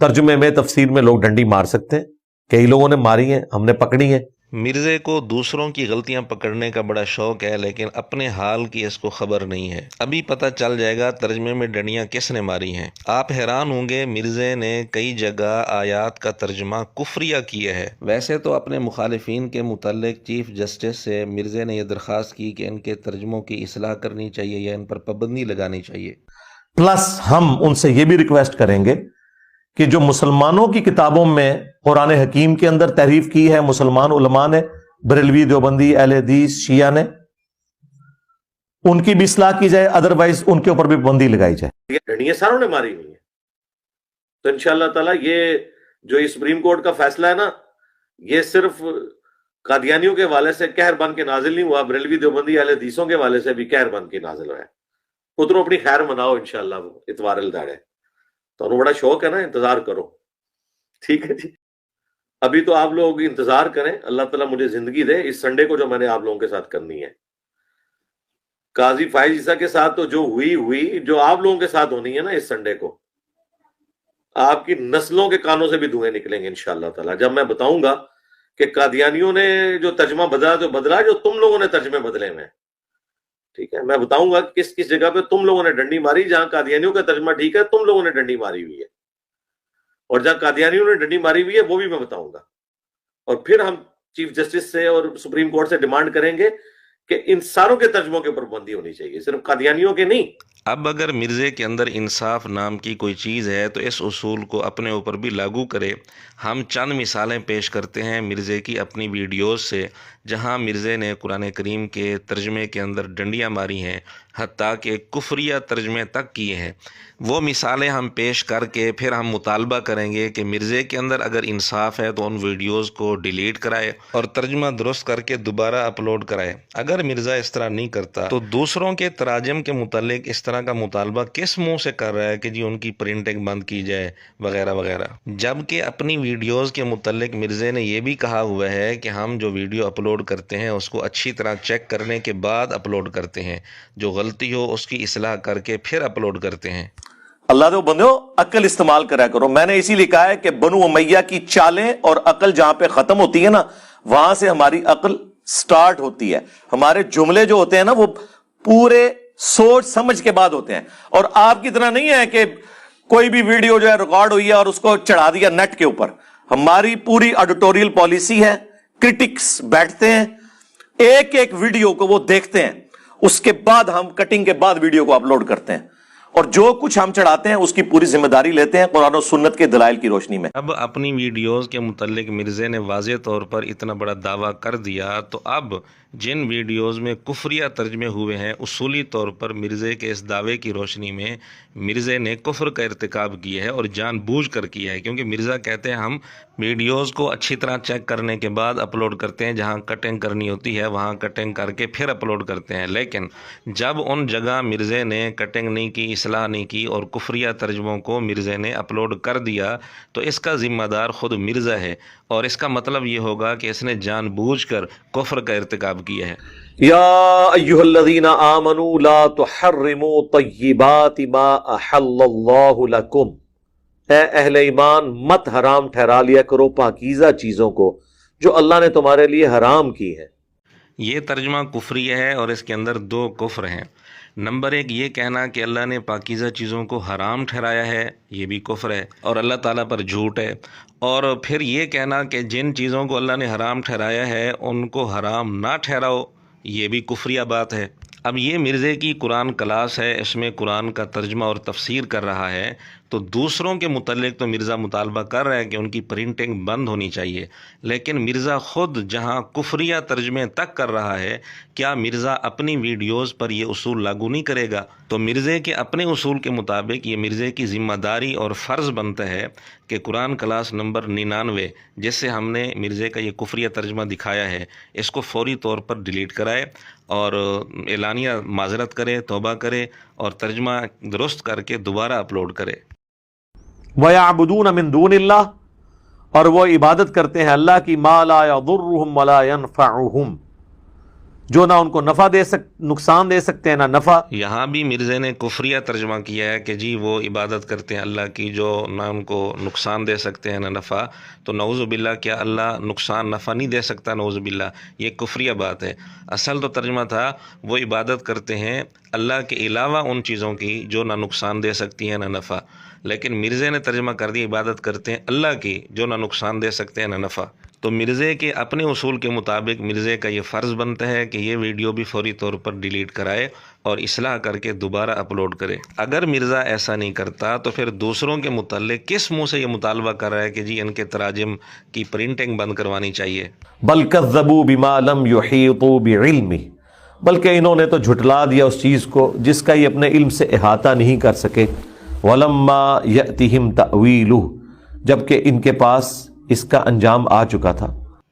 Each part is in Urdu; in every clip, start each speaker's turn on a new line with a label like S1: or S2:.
S1: ترجمے میں تفسیر میں لوگ ڈنڈی مار سکتے ہیں، کئی لوگوں نے ماری ہیں، ہم نے پکڑی ہیں۔
S2: مرزے کو دوسروں کی غلطیاں پکڑنے کا بڑا شوق ہے، لیکن اپنے حال کی اس کو خبر نہیں ہے۔ ابھی پتہ چل جائے گا ترجمے میں ڈنڈیاں کس نے ماری ہیں۔ آپ حیران ہوں گے، مرزے نے کئی جگہ آیات کا ترجمہ کفریہ کیا ہے۔ ویسے تو اپنے مخالفین کے متعلق چیف جسٹس سے مرزے نے یہ درخواست کی کہ ان کے ترجموں کی اصلاح کرنی چاہیے یا ان پر پابندی لگانی چاہیے۔
S1: پلس ہم ان سے یہ بھی ریکویسٹ کریں گے کہ جو مسلمانوں کی کتابوں میں قرآن حکیم کے اندر تحریف کی ہے مسلمان علماء نے، بریلوی، دیوبندی، اہل حدیث، شیعہ نے، ان کی بھی اصلاح کی جائے، ادروائز ان کے اوپر بھی پابندی لگائی جائے۔ ڈنڈیاں ساروں نے ماری ہوئی ہیں، تو انشاءاللہ تعالیٰ یہ جو سپریم کورٹ کا فیصلہ ہے نا، یہ صرف قادیانیوں کے حوالے سے قہر بن کے نازل نہیں ہوا، بریلوی، دیوبندی، اہل حدیثوں کے حوالے سے بھی قہر بن کے نازل ہوا ہے۔ ادھروں اپنی خیر مناؤ انشاءاللہ، وہ اتوار الداڑ ہے تو انہوں بڑا شوق ہے نا، انتظار کرو، ٹھیک ہے جی۔ ابھی تو آپ لوگ انتظار کریں، اللہ تعالیٰ مجھے زندگی دے اس سنڈے کو جو میں نے آپ لوگوں کے ساتھ کرنی ہے۔ قاضی فائز عیسیٰ کے ساتھ تو جو ہوئی جو آپ لوگوں کے ساتھ ہونی ہے نا اس سنڈے کو، آپ کی نسلوں کے کانوں سے بھی دھوئیں نکلیں گے انشاءاللہ تعالیٰ، جب میں بتاؤں گا کہ قادیانیوں نے جو ترجمہ بدلا جو تم لوگوں نے ترجمے بدلے میں، ٹھیک ہے، میں بتاؤں گا کس کس جگہ پہ تم لوگوں نے ڈنڈی ماری، جہاں قادیانیوں کا ترجمہ ٹھیک ہے تم لوگوں نے ڈنڈی ماری ہوئی ہے، اور جہاں قادیانیوں نے ڈنڈی ماری ہوئی ہے وہ بھی میں بتاؤں گا۔ اور پھر ہم چیف جسٹس سے اور سپریم کورٹ سے ڈیمانڈ کریں گے کہ ان ساروں کے ترجموں کے اوپر پابندی ہونی چاہیے، صرف قادیانیوں کے نہیں۔
S2: اب اگر مرزے کے اندر انصاف نام کی کوئی چیز ہے تو اس اصول کو اپنے اوپر بھی لاگو کرے۔ ہم چند مثالیں پیش کرتے ہیں مرزے کی اپنی ویڈیوز سے، جہاں مرزے نے قرآن کریم کے ترجمے کے اندر ڈنڈیاں ماری ہیں، حتیٰ کہ کفریہ ترجمے تک کیے ہیں۔ وہ مثالیں ہم پیش کر کے پھر ہم مطالبہ کریں گے کہ مرزے کے اندر اگر انصاف ہے تو ان ویڈیوز کو ڈیلیٹ کرائے اور ترجمہ درست کر کے دوبارہ اپلوڈ کرائے۔ اگر مرزا اس طرح نہیں کرتا تو دوسروں کے تراجم کے متعلق اس طرح کا مطالبہ کس منہ سے کر رہا ہے کہ جی ان کی پرنٹنگ بند کی جائے وغیرہ وغیرہ، جبکہ اپنی ویڈیوز کے متعلق مرزے نے یہ بھی کہا ہوا ہے کہ ہم جو ویڈیو اپلوڈ کرتے ہیں اس کو اچھی طرح چیک کرنے کے بعد اپلوڈ کرتے ہیں، جو غلطی ہو اس کی اصلاح کر کے پھر اپلوڈ کرتے ہیں۔
S1: اللہ دے بندو، عقل استعمال کرا کرو۔ میں نے اسی لکھا ہے کہ بنو امیہ کی چالیں اور عقل جہاں پہ ختم ہوتی ہے نا، وہاں سے ہماری عقل سٹارٹ ہوتی ہے۔ ہمارے جملے جو ہوتے ہیں نا وہ پورے سوچ سمجھ کے بعد ہوتے ہیں، اور آپ کی طرح نہیں ہے کہ کوئی بھی ویڈیو جو ہے ریکارڈ ہوئی ہے اور اس کو چڑھا دیا نیٹ کے اوپر۔ ہماری پوری ایڈیٹوریل پالیسی ہے، کرٹکس بیٹھتے ہیں، ایک ایک ویڈیو کو وہ دیکھتے ہیں، اس کے بعد ہم کٹنگ کے بعد ویڈیو کو اپلوڈ کرتے ہیں، اور جو کچھ ہم چڑھاتے ہیں اس کی پوری ذمہ داری لیتے ہیں قرآن و سنت کے دلائل کی روشنی میں۔
S2: اب اپنی ویڈیوز کے متعلق مرزے نے واضح طور پر اتنا بڑا دعویٰ کر دیا، تو اب جن ویڈیوز میں کفریہ ترجمے ہوئے ہیں، اصولی طور پر مرزے کے اس دعوے کی روشنی میں مرزے نے کفر کا ارتکاب کیا ہے، اور جان بوجھ کر کیا ہے، کیونکہ مرزا کہتے ہیں ہم ویڈیوز کو اچھی طرح چیک کرنے کے بعد اپلوڈ کرتے ہیں، جہاں کٹنگ کرنی ہوتی ہے وہاں کٹنگ کر کے پھر اپلوڈ کرتے ہیں، لیکن جب ان جگہ مرزے نے کٹنگ نہیں کی، اصلاح نہیں کی، اور کفریہ ترجموں کو مرزے نے اپلوڈ کر دیا، تو اس کا ذمہ دار خود مرزا ہے، اور اس کا مطلب یہ ہوگا کہ اس نے جان بوجھ کر کفر کا ارتکاب کیا ہے۔
S1: یا ایھا الذین آمنوا لا تحرموا طیبات ما احل اللہ لکم، اے اہل ایمان مت حرام ٹھہرا لیا کرو پاکیزہ چیزوں کو جو اللہ نے تمہارے لیے حرام کی ہیں۔
S2: یہ ترجمہ کفریہ ہے، اور اس کے اندر دو کفر ہیں۔ نمبر ایک، یہ کہنا کہ اللہ نے پاکیزہ چیزوں کو حرام ٹھہرایا ہے، یہ بھی کفر ہے اور اللہ تعالیٰ پر جھوٹ ہے۔ اور پھر یہ کہنا کہ جن چیزوں کو اللہ نے حرام ٹھہرایا ہے ان کو حرام نہ ٹھہراؤ، یہ بھی کفریہ بات ہے۔ اب یہ مرزے کی قرآن کلاس ہے، اس میں قرآن کا ترجمہ اور تفسیر کر رہا ہے، تو دوسروں کے متعلق تو مرزا مطالبہ کر رہا ہے کہ ان کی پرنٹنگ بند ہونی چاہیے، لیکن مرزا خود جہاں کفریہ ترجمے تک کر رہا ہے، کیا مرزا اپنی ویڈیوز پر یہ اصول لاگو نہیں کرے گا؟ تو مرزے کے اپنے اصول کے مطابق یہ مرزے کی ذمہ داری اور فرض بنتا ہے کہ قرآن کلاس نمبر 99 جس سے ہم نے مرزے کا یہ کفریہ ترجمہ دکھایا ہے، اس کو فوری طور پر ڈیلیٹ کرائے اور اعلانیہ معذرت کرے، توبہ کرے اور ترجمہ درست کر کے دوبارہ اپلوڈ کرے۔
S1: وَيَعْبُدُونَ مِن دُونِ اللَّهِ، اور وہ عبادت کرتے ہیں اللہ کی، مَا لَا يَضُرُّهُمْ وَلَا يَنْفَعُهُمْ، جو نہ ان کو نقصان دے سکتے ہیں نہ نفع.
S2: یہاں بھی مرزے نے کفریہ ترجمہ کیا ہے کہ جی وہ عبادت کرتے ہیں اللہ کی جو نہ ان کو نقصان دے سکتے ہیں نہ نفع. تو نعوذ باللہ کیا اللہ نقصان نفع نہیں دے سکتا؟ نعوذ باللہ، یہ کفریہ بات ہے. اصل تو ترجمہ تھا وہ عبادت کرتے ہیں اللہ کے علاوہ ان چیزوں کی جو نہ نقصان دے سکتی ہیں نہ نفع. لیکن مرزے نے ترجمہ کر دیا عبادت کرتے ہیں اللہ کی جو نہ نقصان دے سکتے ہیں نہ نفع. تو مرزے کے اپنے اصول کے مطابق مرزے کا یہ فرض بنتا ہے کہ یہ ویڈیو بھی فوری طور پر ڈیلیٹ کرائے اور اصلاح کر کے دوبارہ اپلوڈ کرے. اگر مرزا ایسا نہیں کرتا تو پھر دوسروں کے متعلق کس منہ سے یہ مطالبہ کر رہا ہے کہ جی ان کے تراجم کی پرنٹنگ بند کروانی چاہیے؟
S1: بل کذبوا بما لم یحیطوا بعلمہ، بلکہ انہوں نے تو جھٹلا دیا اس چیز کو جس کا یہ اپنے علم سے احاطہ نہیں کر سکے. ولما یأتہم تأویلہ، جبکہ ان کے پاس اس کا انجام آ چکا تھا.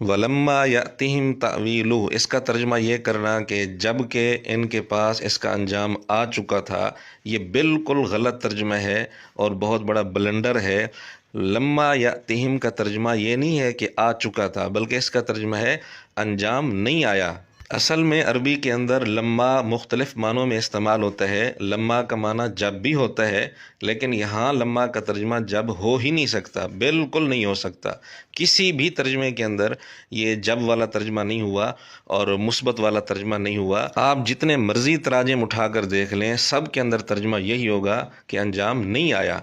S2: ولما یأتہم تأویلہ، اس کا ترجمہ یہ کرنا کہ جب کہ ان کے پاس اس کا انجام آ چکا تھا، یہ بالکل غلط ترجمہ ہے اور بہت بڑا بلنڈر ہے. لما یأتہم کا ترجمہ یہ نہیں ہے کہ آ چکا تھا، بلکہ اس کا ترجمہ ہے انجام نہیں آیا. اصل میں عربی کے اندر لما مختلف معنوں میں استعمال ہوتا ہے. لما کا معنی جب بھی ہوتا ہے، لیکن یہاں لما کا ترجمہ جب ہو ہی نہیں سکتا، بالکل نہیں ہو سکتا. کسی بھی ترجمے کے اندر یہ جب والا ترجمہ نہیں ہوا اور مثبت والا ترجمہ نہیں ہوا. آپ جتنے مرضی تراجم اٹھا کر دیکھ لیں، سب کے اندر ترجمہ یہی ہوگا کہ انجام نہیں آیا.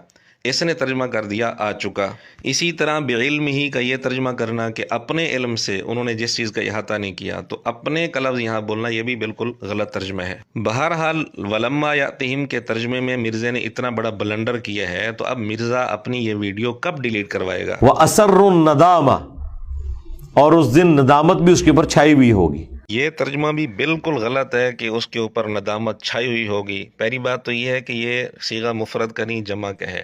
S2: اس نے ترجمہ کر دیا آ چکا. اسی طرح بعلم ہی کا یہ ترجمہ کرنا کہ اپنے علم سے انہوں نے جس چیز کا احاطہ نہیں کیا، تو اپنے کا لفظ یہاں بولنا یہ بھی بالکل غلط ترجمہ ہے. بہرحال ولما یاتہم کے ترجمے میں مرزے نے اتنا بڑا بلنڈر کیا ہے، تو اب مرزا اپنی یہ ویڈیو کب ڈیلیٹ کروائے گا؟
S1: وَأَسَرُّ النَّدَامَ، اور اس دن ندامت بھی اس کے اوپر چھائی ہوئی ہوگی.
S2: یہ ترجمہ بھی بالکل غلط ہے کہ اس کے اوپر ندامت چھائی ہوئی ہوگی. پہلی بات تو یہ ہے کہ یہ صیغہ مفرد کا نہیں جمع کا ہے.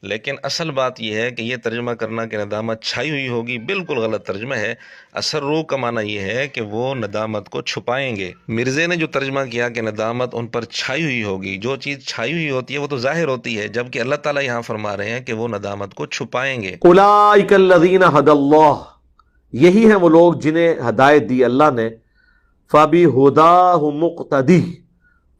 S2: لیکن اصل بات یہ ہے کہ یہ ترجمہ کرنا کہ ندامت چھائی ہوئی ہوگی بالکل غلط ترجمہ ہے. اسرو کا معنی یہ ہے کہ وہ ندامت کو چھپائیں گے. مرزے نے جو ترجمہ کیا کہ ندامت ان پر چھائی ہوئی ہوگی، جو چیز چھائی ہوئی ہوتی ہے وہ تو ظاہر ہوتی ہے، جبکہ اللہ تعالیٰ یہاں فرما رہے ہیں کہ وہ ندامت کو چھپائیں گے.
S1: اولئک الذین ھدی اللہ، یہی ہیں وہ لوگ جنہیں ہدایت دی اللہ نے. فبہداہ مقتدی،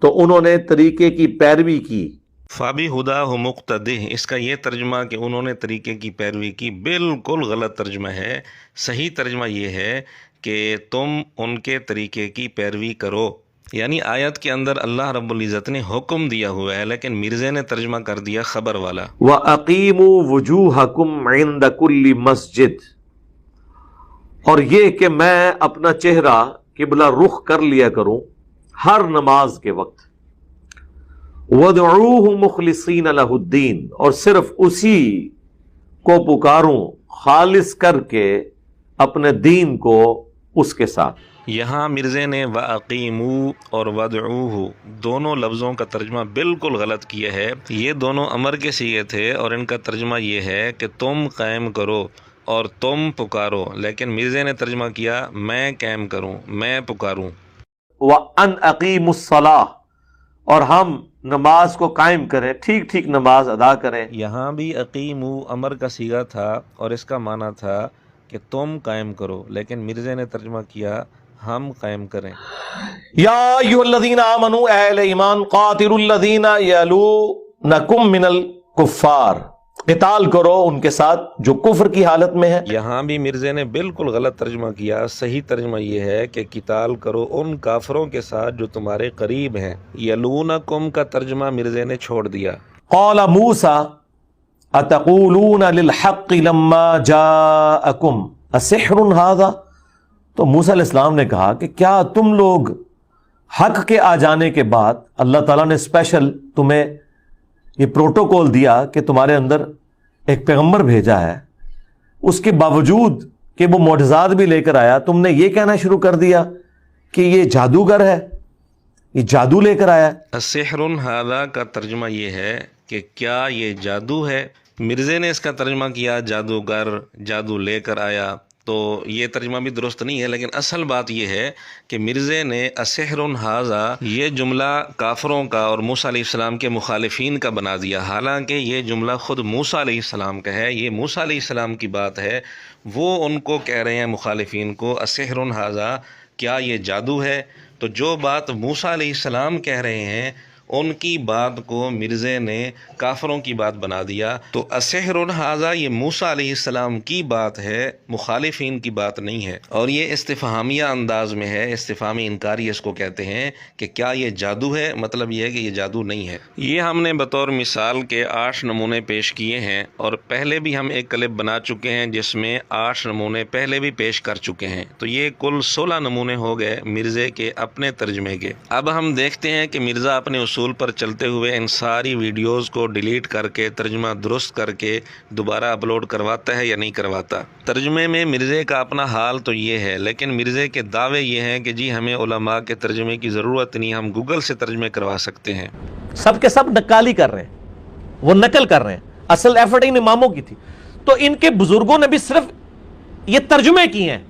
S1: تو انہوں نے طریقے کی پیروی کی.
S2: فابی ہدا ہو مقتدی، اس کا یہ ترجمہ کہ انہوں نے طریقے کی پیروی کی بالکل غلط ترجمہ ہے. صحیح ترجمہ یہ ہے کہ تم ان کے طریقے کی پیروی کرو. یعنی آیت کے اندر اللہ رب العزت نے حکم دیا ہوا ہے، لیکن مرزے نے ترجمہ کر دیا خبر والا.
S1: وَأَقِیمُوا وُجُوهَكُمْ عِنْدَ كُلِّ مَسْجِدٍ، اور یہ کہ میں اپنا چہرہ قبلہ رخ کر لیا کروں ہر نماز کے وقت. وَادْعُوهُ مُخْلِصِينَ لَهُ الدِّينَ، اور صرف اسی کو پکاروں خالص کر کے اپنے دین کو اس کے ساتھ.
S2: یہاں مرزے نے وَأَقِیمُوا اور وَادْعُوهُ دونوں لفظوں کا ترجمہ بالکل غلط کیا ہے. یہ دونوں امر کے صیغے تھے اور ان کا ترجمہ یہ ہے کہ تم قائم کرو اور تم پکارو، لیکن مرزے نے ترجمہ کیا میں قائم کروں، میں پکاروں.
S1: وَأَنْ أَقِیمُوا الصَّلَاةَ، اور ہم نماز کو قائم کریں، ٹھیک ٹھیک نماز ادا کریں.
S2: یہاں بھی اقیمو امر کا صیغہ تھا اور اس کا معنی تھا کہ تم قائم کرو، لیکن مرزے نے ترجمہ کیا ہم قائم کریں.
S1: یا ایھا الذین آمنوا، اے اہل ایمان، قاتلوا الذین یلونکم من الکفار، قتال کرو ان کے ساتھ جو کفر کی حالت میں ہے.
S2: یہاں بھی مرزے نے بالکل غلط ترجمہ کیا. صحیح ترجمہ یہ ہے کہ قتال کرو ان کافروں کے ساتھ جو تمہارے قریب ہیں. یلونکم کا ترجمہ مرزے نے چھوڑ دیا.
S1: قال موسیٰ اتقولون للحق لما جاءکم اسحر ھذا، تو موسیٰ علیہ السلام نے کہا کہ کیا تم لوگ حق کے آ جانے کے بعد اللہ تعالیٰ نے اسپیشل تمہیں یہ پروٹوکول دیا کہ تمہارے اندر ایک پیغمبر بھیجا ہے، اس کے باوجود کہ وہ معجزات بھی لے کر آیا، تم نے یہ کہنا شروع کر دیا کہ یہ جادوگر ہے، یہ جادو لے کر آیا.
S2: السحر ھذا کا ترجمہ یہ ہے کہ کیا یہ جادو ہے. مرزے نے اس کا ترجمہ کیا جادوگر، جادو لے کر آیا. تو یہ ترجمہ بھی درست نہیں ہے، لیکن اصل بات یہ ہے کہ مرزے نے السحر ھذا یہ جملہ کافروں کا اور موسیٰ علیہ السلام کے مخالفین کا بنا دیا، حالانکہ یہ جملہ خود موسیٰ علیہ السلام کا ہے. یہ موسیٰ علیہ السلام کی بات ہے، وہ ان کو کہہ رہے ہیں مخالفین کو السحر ھذا کیا یہ جادو ہے؟ تو جو بات موسیٰ علیہ السلام کہہ رہے ہیں ان کی بات کو مرزے نے کافروں کی بات بنا دیا۔ تو السحر ھذا یہ موسیٰ علیہ السلام کی بات ہے، مخالفین کی بات نہیں ہے، اور یہ استفہامیہ انداز میں ہے، استفہامی انکاری اس کو کہتے ہیں کہ کیا یہ جادو ہے، مطلب یہ ہے کہ یہ جادو نہیں ہے۔ یہ ہم نے بطور مثال کے 8 نمونے پیش کیے ہیں، اور پہلے بھی ہم ایک کلپ بنا چکے ہیں جس میں 8 نمونے پہلے بھی پیش کر چکے ہیں، تو یہ کل 16 نمونے ہو گئے مرزے کے اپنے ترجمے کے۔ اب ہم دیکھتے ہیں کہ مرزا اپنے اصول پر چلتے ہوئے ان ساری ویڈیوز کو ڈیلیٹ کر کے ترجمہ درست کر کے دوبارہ اپلوڈ کرواتا ہے یا نہیں کرواتا۔ ترجمے میں مرزے کا اپنا حال تو یہ ہے، لیکن مرزے کے دعوے یہ ہیں کہ جی ہمیں علماء کے ترجمے کی ضرورت نہیں، ہم گوگل سے ترجمے کروا سکتے ہیں۔
S1: سب کے سب نقالی کر رہے ہیں، وہ نقل کر رہے ہیں، اصل ایفرٹ ان اماموں کی تھی۔ تو ان کے بزرگوں نے بھی صرف یہ ترجمے کیے ہیں،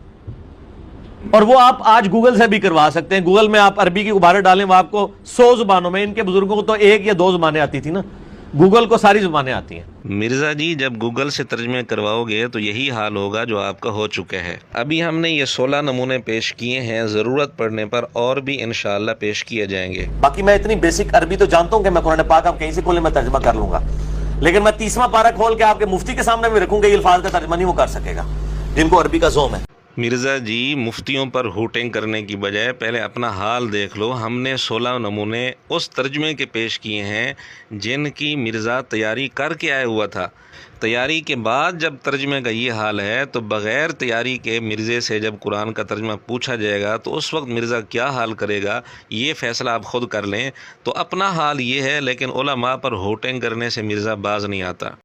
S1: اور وہ آپ آج گوگل سے بھی کروا سکتے ہیں۔ گوگل میں آپ عربی کی عبارت ڈالیں، وہ آپ کو 100 زبانوں میں، ان کے بزرگوں کو تو 1 یا 2 زبانیں آتی تھی نا، گوگل کو ساری زبانیں آتی ہیں۔
S2: مرزا جی جب گوگل سے ترجمے کرواؤ گے تو یہی حال ہوگا جو آپ کا ہو چکا ہے۔ ابھی ہم نے یہ 16 نمونے پیش کیے ہیں، ضرورت پڑنے پر اور بھی انشاءاللہ پیش کیے جائیں گے۔
S1: باقی میں اتنی بیسک عربی تو جانتا ہوں کہ میں قرآن پاک آپ کہیں سے کھولیں میں ترجمہ کر لوں گا، لیکن میں 30واں پارہ کھول کے آپ کے مفتی کے سامنے بھی رکھوں گا، یہ الفاظ کا ترجمہ نہیں وہ کر سکے گا جن کو عربی کا ذوم ہے۔
S2: مرزا جی مفتیوں پر ہوٹنگ کرنے کی بجائے پہلے اپنا حال دیکھ لو۔ ہم نے 16 نمونے اس ترجمے کے پیش کیے ہیں جن کی مرزا تیاری کر کے آیا ہوا تھا۔ تیاری کے بعد جب ترجمے کا یہ حال ہے تو بغیر تیاری کے مرزے سے جب قرآن کا ترجمہ پوچھا جائے گا تو اس وقت مرزا کیا حال کرے گا یہ فیصلہ آپ خود کر لیں۔ تو اپنا حال یہ ہے، لیکن علماء پر ہوٹنگ کرنے سے مرزا باز نہیں آتا۔